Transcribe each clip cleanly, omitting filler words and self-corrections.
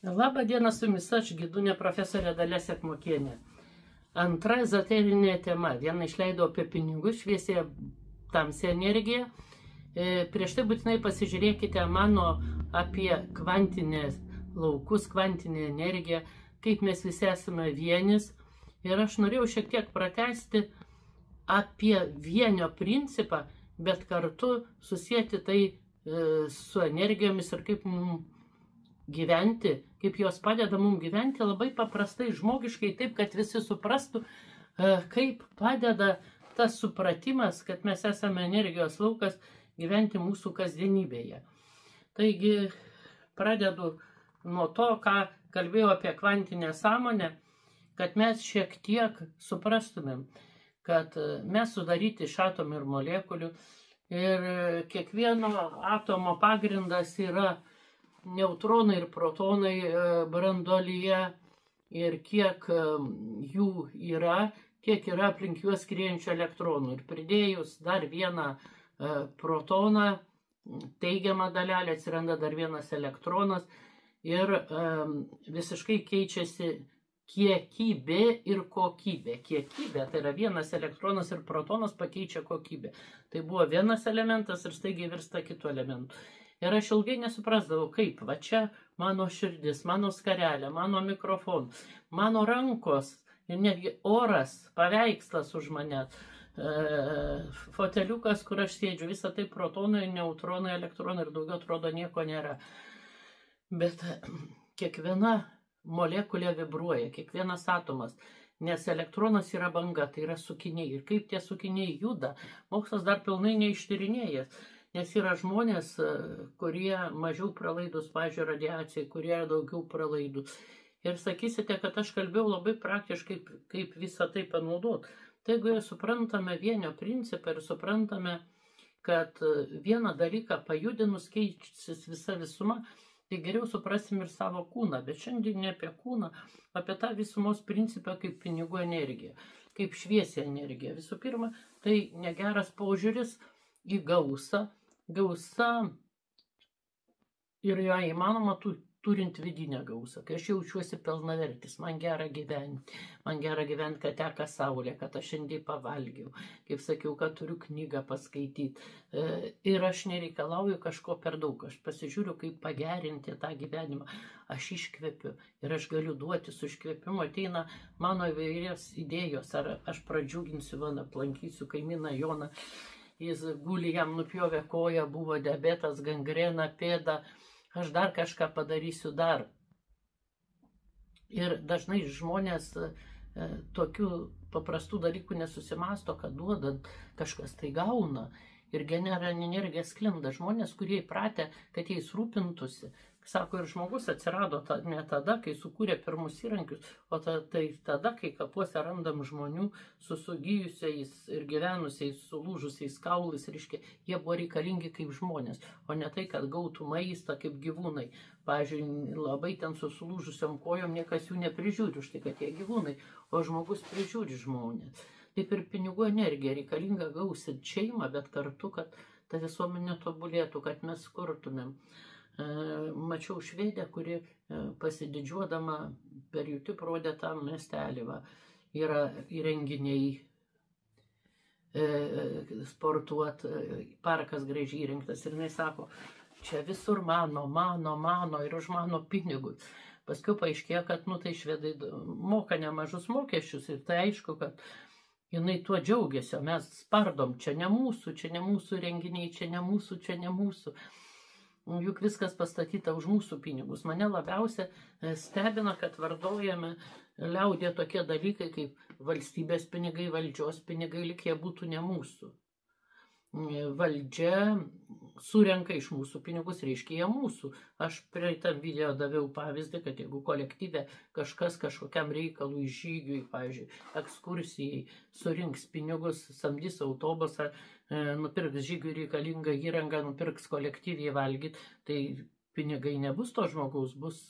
Labą dieną su jumis, aš gidūnė profesorė Dalia Sekmokienė. Antra ezoterinė tema. Vieną išleidau apie pinigus, šviesėje tamsią energiją. Prieš tai būtinai pasižiūrėkite mano apie kvantinės laukus, kvantinę energiją, kaip mes visi esame vienis. Ir aš norėjau šiek tiek pratesti apie vienio principą, bet kartu susijęti tai su energijomis ir kaip mums gyventi, kaip jos padeda mums gyventi labai paprastai, žmogiškai, taip, kad visi suprastų, kaip padeda tas supratimas, kad mes esame energijos laukas, gyventi mūsų kasdienybėje. Taigi, pradedu nuo to, ką kalbėjau apie kvantinę sąmonę, kad mes šiek tiek suprastumėm, kad mes sudaryti iš atomų ir molekulių ir kiekvieno atomo pagrindas yra neutronai ir protonai branduolyje ir kiek jų yra, kiek yra aplink juos skriejančių elektronų. Ir pridėjus dar vieną protoną, teigiamą dalelę, atsiranda dar vienas elektronas ir visiškai keičiasi kiekybė ir kokybė. Kiekybė tai yra vienas elektronas ir protonas pakeičia kokybę. Tai buvo vienas elementas ir staigiai virsta kitų elementų. Ir aš ilgai nesuprasdavau, kaip, va čia mano širdis, mano skarelė, mano mikrofonas, mano rankos ir netgi oras, paveikslas už mane, foteliukas, kur aš sėdžiu, visą tai protonai, neutronai, elektronai ir daugiau atrodo nieko nėra. Bet kiekviena molekulė vibruoja, kiekvienas atomas, nes elektronas yra banga, tai yra sukiniai. Ir kaip tie sukiniai juda, mokslas dar pilnai neištyrinėjęs. Nes yra žmonės, kurie mažiau pralaidus, pavyzdžiui, radiacijai, kurie daugiau pralaidus. Ir sakysite, kad aš kalbėjau labai praktiškai, kaip visą tai panaudoti. Tai jeigu suprantame vienio principą ir suprantame, kad vieną dalyką pajudinus keičiasi visa visuma, tai geriau suprasim ir savo kūną. Bet šiandien ne apie kūną, apie tą visumos principą kaip pinigų energiją, kaip šviesią energiją. Visų pirma, tai negeras požiūris į gausą. Gausa ir ją įmanoma turint vidinę gausą, kai aš jaučiuosi pilnavertis, man gera gyventi, kad teka saulė, kad aš šiandien pavalgiau, kaip sakiau, kad turiu knygą paskaityti. Ir aš nereikalauju kažko per daug, aš pasižiūriu, kaip pagerinti tą gyvenimą, aš iškvepiu ir aš galiu duoti su iškvepimu, ateina mano įvairios idėjos, ar aš pradžiuginsiu, aplankysiu kaimyną Joną. Jis guli, jam nupjovė koją, buvo diabetas, gangrena, pėda, aš dar kažką padarysiu dar. Ir dažnai žmonės tokių paprastų dalykų nesusimasto, kad duodant kažkas tai gauna. Ir generalinė energija sklinda. Žmonės, kurie įpratę, kad jais rūpintųsi. Sako, ir žmogus atsirado ne tada, kai sukūrė pirmus įrankius, o tai tada, kai kapuose randam žmonių su sugijusiais ir gyvenusiais, sulūžusiais kaulais, reiškia, jie buvo reikalingi kaip žmonės, o ne tai, kad gautų maistą kaip gyvūnai. Pavyzdžiui, labai ten su sulūžusiom kojom niekas jų neprižiūri, už tai, kad jie gyvūnai, o žmogus prižiūri žmonės. Taip ir pinigų energija reikalinga gausinti šeimą, bet kartu, kad ta visuomenė tobulėtų, kad mes kurtumėm. Mačiau švedę, kuri pasididžiuodama per YouTube rodė tam miestelį. Yra įrenginiai sportuot, parkas gražiai įrengtas. Ir jinai sako, čia visur mano ir už mano pinigus. Paskui paaiškėjo, kad tai švedai moka nemažus mokesčius ir tai aišku, kad jinai tuo džiaugiasi, o mes spardom, čia ne mūsų renginiai, čia ne mūsų. Juk viskas pastatyta už mūsų pinigus. Mane labiausia stebina, kad vartojame liaudyje tokie dalykai kaip valstybės pinigai, valdžios pinigai, lyg jie būtų ne mūsų. Valdžia surenka iš mūsų pinigus, reiškia jie mūsų. Aš praeitam video daviau pavyzdį, kad jeigu kolektyve kažkas kažkokiam reikalui, žygiui, pavyzdžiui, ekskursijai, surinks pinigus, samdys autobusą, nupirks žygiui reikalingą įrangą, nupirks kolektyviai valgyti, tai pinigai nebus to žmogaus, bus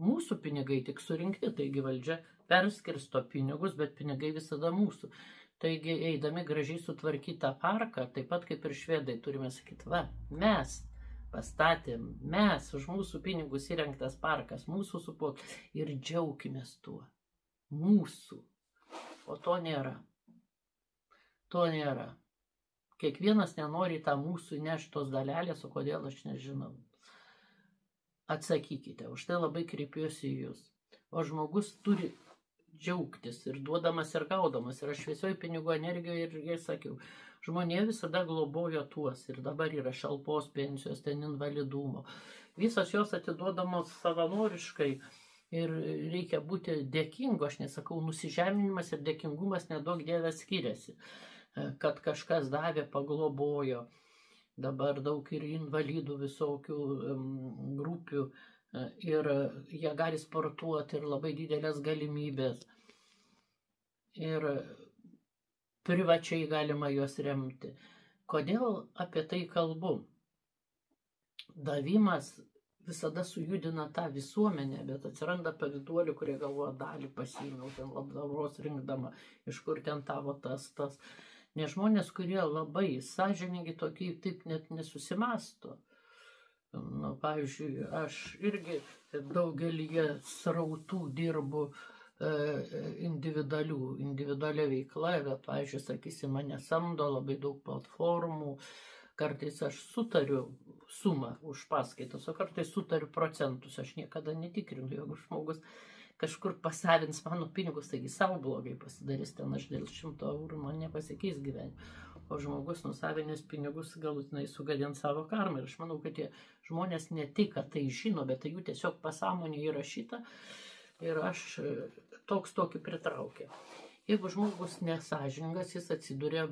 mūsų pinigai tik surinkti. Taigi valdžia perskirsto pinigus, bet pinigai visada mūsų. Taigi, eidami gražiai sutvarkytą parką, taip pat kaip ir švedai, turime sakyti, mes pastatėm mes, už mūsų pinigus įrengtas parkas, mūsų supoklis ir džiaukimės tuo. Mūsų. O to nėra. To nėra. Kiekvienas nenori tą mūsų nešti tos dalelės, o kodėl aš nežinau. Atsakykite, už tai labai kreipiuosi į jūs. O žmogus turi džiaugtis ir duodamas ir gaudamas. Ir aš šviesioj pinigų energijoje ir sakiau, žmonė visada globojo tuos ir dabar yra šalpos pensijos, ten invalidumo. Visos jos atiduodamos savanoriškai ir reikia būti dėkingo, aš nesakau, nusižeminimas ir dėkingumas nedaug dievė skiriasi, kad kažkas davė, paglobojo. Dabar daug ir invalidų visokių grupių ir jie gali sportuoti ir labai didelės galimybės. Ir privačiai galima juos remti. Kodėl apie tai kalbu? Davimas visada sujudina tą visuomenę, bet atsiranda paviduolių, kurie galvoja dalį pasiėmiau, ten labdaros rinkdama, iš kur ten tavo tas. Nes žmonės, kurie labai sąžiningi, tokie taip net nesusimasto. Nu, pavyzdžiui, aš irgi daugelį srautų dirbu individualia veikla, bet, pavyzdžiui, sakysim, mane samdo labai daug platformų, kartais aš sutariu sumą už paskaitas, o kartais sutariu procentus, aš niekada netikrinu, jeigu žmogus kažkur pasavins mano pinigus, taigi savo blogai pasidarys, ten aš dėl 100 eurų man nepasikeis gyvenime. O žmogus nusavinęs pinigus galutinai sugadins savo karmą. Ir aš manau, kad tie žmonės ne tik, kad tai žino, bet tai jų tiesiog pasąmonė įrašyta. Ir aš toks tokį pritraukia. Jeigu žmogus nesąžiningas, jis atsidūrė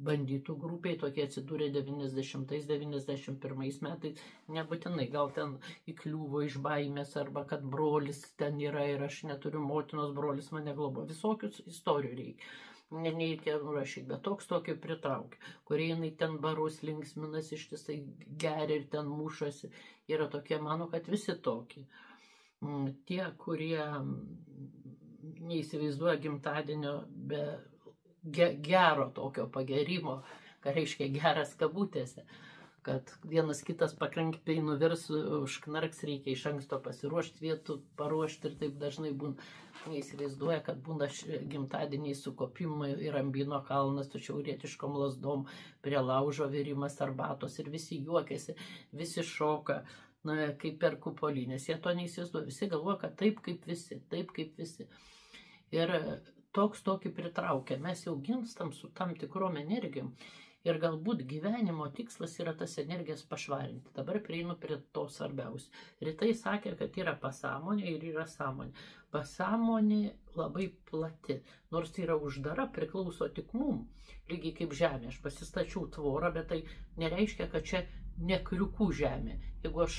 bandytų grupiai, tokie atsidūrė 90-91 metais, nebūtinai, gal ten įkliuvo iš baimės, arba kad brolis ten yra ir aš neturiu motinos, brolis mane globo. Visokius istorijų reikia. Nereikia rašyti, bet toks tokį pritraukia, kurie jinai ten barus linksminas, ištisai geria ir ten mušasi. Yra tokie, manau, kad visi tokie. Tie, kurie neįsivaizduoja gimtadienio be gero tokio pagerimo, ką reiškia geras kabutėse, kad vienas kitas pakrankiai nuvirs, užknarks, reikia iš anksto pasiruošti vietų, paruošti ir taip dažnai būna. Neįsivaizduoja, kad būna gimtadieniai sukopimai ir ambino kalnas, tačiau rietiškom lasdom prie laužo virimas arbatos ir visi juokiasi, visi šoka. Na, kaip per kupolinės, jie to neįsivaizduoja, visi galvoja, kad taip kaip visi. Ir toks tokį pritraukia, mes jau gimstam su tam tikrom energijom ir galbūt gyvenimo tikslas yra tas energijas pašvarinti. Dabar prieinu prie to svarbiausia. Rytai sakė, kad yra pasąmonė ir yra sąmonė. Pasąmonė labai plati, nors yra uždara, priklauso tik mum, lygiai kaip žemė. Aš pasistačiau tvorą, bet tai nereiškia, kad čia ne kriukų žemė. Jeigu aš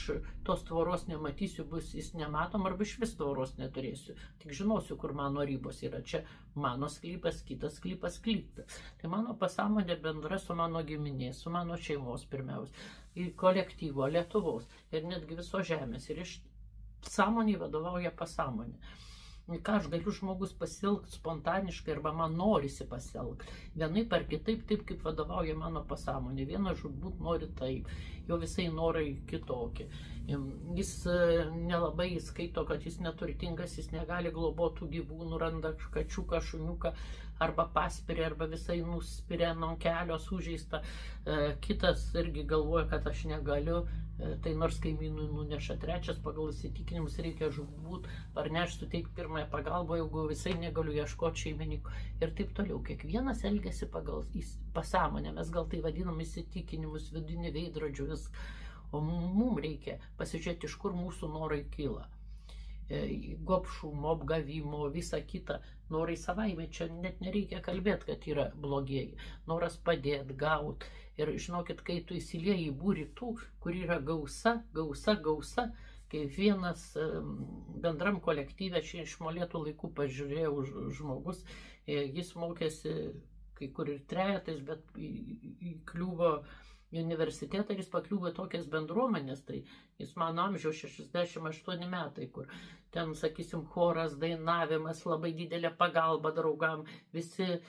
tos tvoros nematysiu, bus jis nematom, arba iš vis tvoros neturėsiu. Tik žinosiu, kur mano ribos yra. Čia mano sklypas, kitas sklypas klyptas. Tai mano pasąmonė bendra su mano giminės, su mano šeimos pirmiausia, į kolektyvo, Lietuvos ir netgi viso žemės. Ir iš sąmonė vadovauja pasąmonė. Ką aš galiu žmogus pasielgti spontaniškai arba man norisi pasielgti. Vienaip ar kitaip, taip kaip vadovauja mano pasąmonė. Vienas žudbūt nori taip, jo visai norai kitokie. Jis nelabai skaito, kad jis neturtingas, jis negali globotų gyvūnų, randa kačiuką, šuniuką, arba paspiria, arba visai nuspiria ant kelio sužeista. Kitas irgi galvoja, kad aš negaliu. Tai nors kaimynui nuneša. Trečias pagal įsitikinimus reikia žudbūt, parnešti, suteikti pirmąją pagalbą, jeigu visai negaliu ieškoti šeimininkų. Ir taip toliau. Kiekvienas elgiasi pagal pasąmonę. Mes gal tai vadinam įsitikinimus, vidinį veidrodžių viską. O mums reikia pasižiūrėti, iš kur mūsų norai kyla. Gobšumo, apgavimo, visa kita. Norai savaime, čia net nereikia kalbėti, kad yra blogieji. Noras padėti, gauti. Ir žinokit, kai tu įsilieji į būrį tų, kur yra gausa, kai vienas bendram kolektyve, čia iš Molėtų laikų pažiūrėjau žmogus, jis mokėsi kai kur ir trejetais, bet įkliuvo į universitetą ir jis pakliuvo į tokias bendruomenės, tai jis mano amžiaus 68 metai, kur ten, sakysim, choras, dainavimas, labai didelė pagalba draugam, visi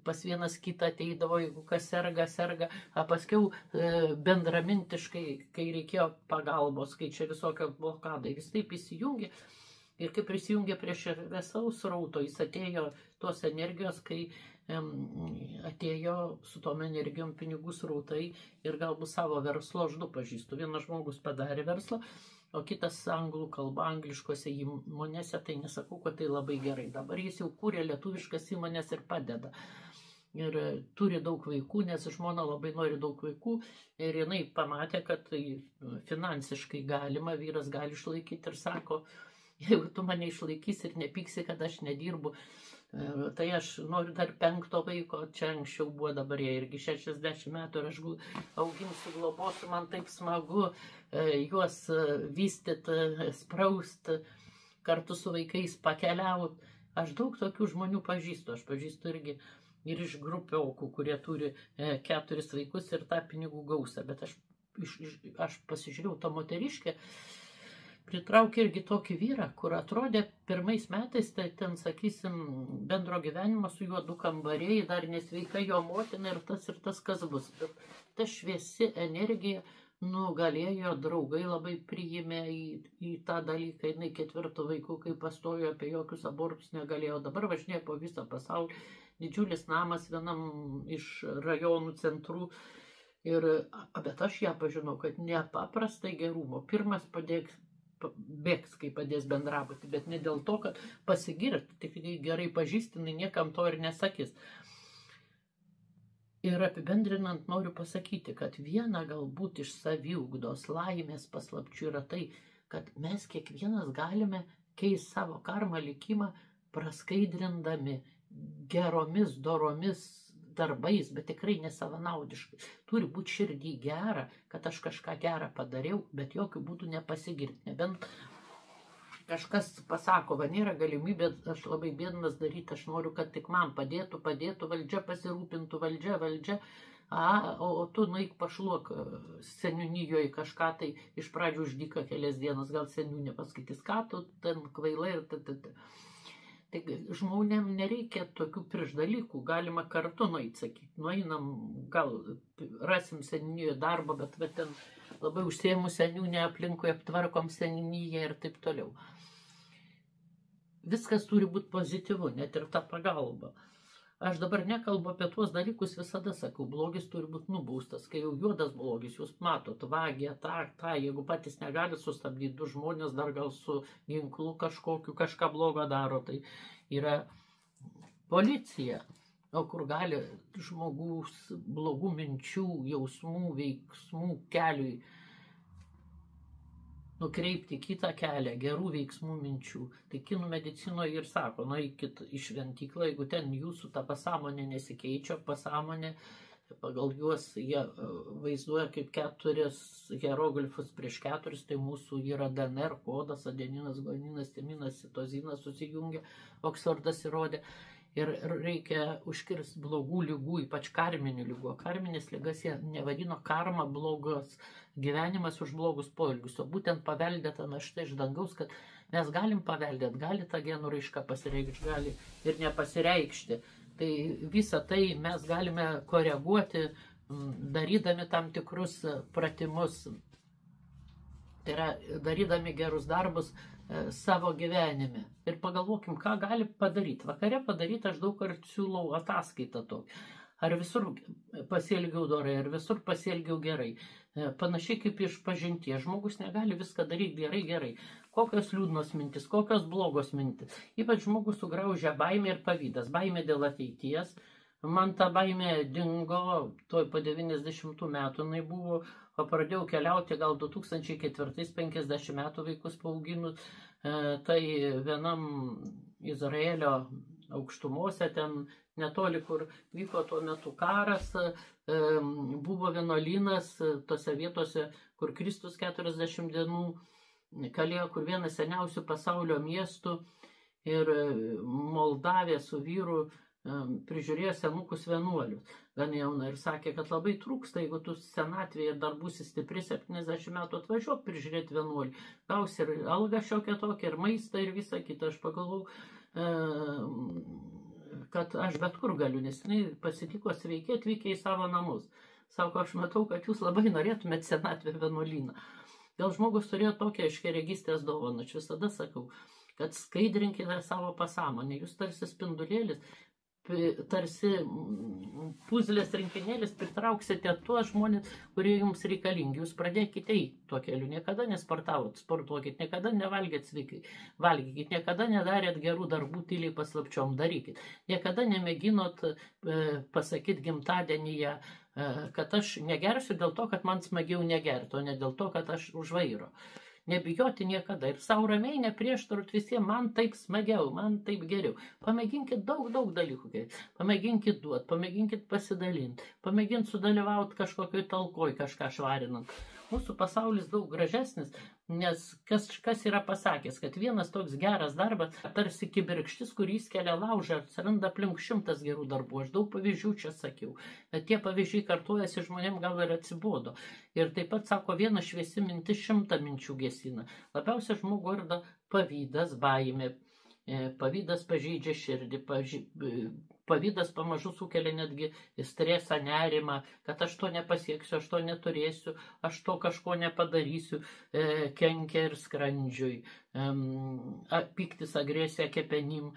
pas vienas kitą ateidavo, jeigu kas serga, paskiau bendramintiškai, kai reikėjo pagalbos, kai čia visokio blokadai, jis taip įsijungė. Ir kai prisijungė prie šviesaus srauto, jis atėjo tos energijos, kai atėjo su tom energijom pinigų srautai ir galbūt savo verslo aš du pažįstu. Vienas žmogus padarė verslą, o kitas anglų kalba, angliškose įmonėse, tai nesakau, kad tai labai gerai. Dabar jis jau kūrė lietuviškas įmonės ir padeda. Ir turi daug vaikų, nes žmona labai nori daug vaikų ir jinai pamatė, kad tai finansiškai galima, vyras gali išlaikyti ir sako, jeigu tu mane išlaikysi ir nepyksi, kad aš nedirbu, tai aš noriu dar 5 vaiko, čia anksčiau buvo, dabar jie irgi 60 metų ir aš auginsiu, globosiu, man taip smagu juos vystyti, sprausti, kartu su vaikais pakeliauti. Aš daug tokių žmonių pažįstu, aš pažįstu irgi ir iš grupiokų, kurie turi 4 vaikus ir tą pinigų gausą, bet aš pasižiūrėjau tą moteriškę, pritraukė irgi tokį vyrą, kur atrodė pirmais metais, tai ten, sakysim, bendro gyvenimo su juo 2 kambariai, dar nesveika jo motina ir tas kas bus. Bet ta šviesi energija nugalėjo, draugai labai priėmė į tą dalyką, jinai 4 vaikų, kai pastojo, apie jokius abortus negalėjo, dabar važinėja po visą pasaulį, didžiulis namas vienam iš rajonų centrų. Bet aš ją pažinau, kad nepaprastai gerumo, pirmas bėgs, kai padės bendrabuti, bet ne dėl to, kad pasigirti, tik gerai pažįstinai, niekam to ir nesakys. Ir apibendrinant noriu pasakyti, kad viena galbūt iš saviugdos laimės paslapčių yra tai, kad mes kiekvienas galime keisti savo karmą likimą, praskaidrindami geromis, doromis darbais, bet tikrai nesavanaudiškai. Turi būti širdį gera, kad aš kažką gerą padariau, bet jokių būdų nepasigirti. Nebent kažkas pasako, va nėra galimybė, aš labai bėdnas daryti, aš noriu, kad tik man padėtų, valdžia pasirūpintų, valdžia, o tu nueik pašluok seniūnijoje kažką, tai iš pradžių uždyka kelias dienas, gal seniūnė paskaitys, ką tu ten kvailai ir Tai žmonėm nereikia tokių priešdalykų, galima kartu nueiti, sakyti, nueinam, gal rasim seniūnijoje darbą, bet ten labai užsiėmų seniūnė aplinkui, aptvarkom seniūniją ir taip toliau. Viskas turi būti pozityvu, net ir ta pagalba. Aš dabar nekalbu apie tuos dalykus, visada sakau, blogis turi būti nubaustas, kai jau juodas blogis, jūs matot, vagė, jeigu patys negali sustabdyti, 2 žmonės dar gal su ginklu kažkokiu kažką blogo daro, tai yra policija, o kur gali žmogus blogų minčių, jausmų, veiksmų keliui nukreipti kitą kelią, gerų veiksmų minčių. Tai kinų medicinoje ir sako, nueikit į šventyklą, jeigu ten jūsų ta pasąmonė nesikeičia, pasąmonė, pagal juos jie vaizduoja kaip 4 hieroglifus prieš 4, tai mūsų yra DNR kodas, adeninas, guaninas, timinas, citozinas susijungia, Oksfordas įrodė. Ir reikia užkirsti blogų lygų, ypač karminių lygų. Karminės lygas jie nevadino karma, blogas gyvenimas už blogus poelgius, o būtent paveldėta našta iš dangaus, kad mes galim paveldėti, gali tą genų raišką pasireikšti, gali ir nepasireikšti. Tai visą tai mes galime koreguoti, darydami tam tikrus pratimus, tai yra darydami gerus darbus savo gyvenime. Ir pagalvokim, ką gali padaryti. Vakare padaryti aš daug kartų siūlau ataskaitą tokią. Ar visur pasielgiau dorai, ar visur pasielgiau gerai. Panašiai kaip iš pažinties. Žmogus negali viską daryti gerai. Kokios liūdnos mintis, kokios blogos mintis. Ypač žmogus sugraužia baimė ir pavydas. Baimė dėl ateities. Man ta baimė dingo, toj po 90 metų jinai buvo, o pradėjau keliauti gal 2004-50 metų vaikus paauginus, tai vienam Izraelio aukštumose, ten netoli, kur vyko tuo metu karas, buvo vienuolynas tose vietose, kur Kristus 40 dienų kalėjo, kur vienas seniausių pasaulio miestų, ir Moldavė su vyru prižiūrėjo senukus vienuolius, gan jauna, ir sakė, kad labai trūksta, jeigu tu senatvėje dar būsi stipri 70 metų, atvažiuok prižiūrėti vienuolį, gausi ir algą šiokią tokią, ir maistą, ir visą kitą. Aš pagalvojau, kad aš bet kur galiu, nes jinai pasitiko sveiki atvykę į savo namus. Sako, aš matau, kad jūs labai norėtumėt senatvę vienuolyną. Gal žmogus turėjo tokią aiškiaregystės dovaną, aš visada sakau, kad skaidrinkite savo pasąmonę, jūs tarsi spindulėlis, tarsi puzlės rinkinėlis, pritrauksite tuos žmonės, kurie jums reikalingi. Jūs pradėkite eiti tuo keliu, niekada nesportavot, sportuokit, niekada nevalgėt sveikai, valgykit, niekada nedarėt gerų darbų tyliai paslapčiom, darykit. Niekada nemėginot pasakyti gimtadienyje, kad aš negersiu dėl to, kad man smagiau negerti, o ne dėl to, kad aš už vairo. Nebijoti niekada ir savo ramiai neprieštarut visiems, man taip smagiau, man taip geriau. Pamėginkit daug dalykų, pamėginkit duot, pamėginkit pasidalinti, pamėginkit sudalyvauti kažkokioj talkoj, kažką švarinant. Mūsų pasaulis daug gražesnis, nes kas yra pasakęs, kad vienas toks geras darbas, tarsi kibirkštis, kurį įskelia laužą, atsiranda aplink 100 gerų darbų. Aš daug pavyzdžių čia sakiau, bet tie pavyzdžiai kartuojasi žmonėm, gal ir atsibodo. Ir taip pat sako, viena šviesi mintis 100 minčių gesina. Labiausiai žmogų ardo pavydas, baimė. Pavydas pažeidžia širdį, pavydas pamažu sukelia netgi stresą, nerimą, kad aš to nepasieksiu, aš to neturėsiu, aš to kažko nepadarysiu, kenkia ir skrandžiui, piktis, agresija kepenim,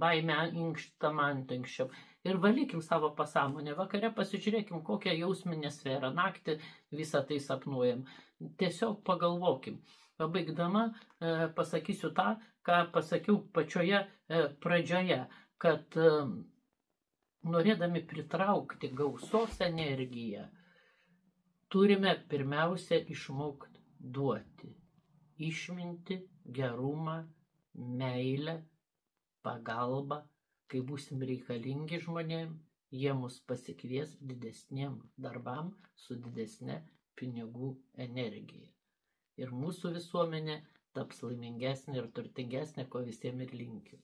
baimė inkštam antankščiam. Ir valykim savo pasąmonę, vakare pasižiūrėkim, kokią jausminę sferą, naktį visą tai sapnuojam. Tiesiog pagalvokim. Pabaigdama pasakysiu tą, ką pasakiau pačioje pradžioje, kad norėdami pritraukti gausos energiją, turime pirmiausia išmokti duoti išmintį, gerumą, meilę, pagalbą. Kai būsim reikalingi žmonėm, jie mus pasikvies didesniem darbam su didesne pinigų energija. Ir mūsų visuomenė taps laimingesnė ir turtingesnė, ko visiems ir linkiu.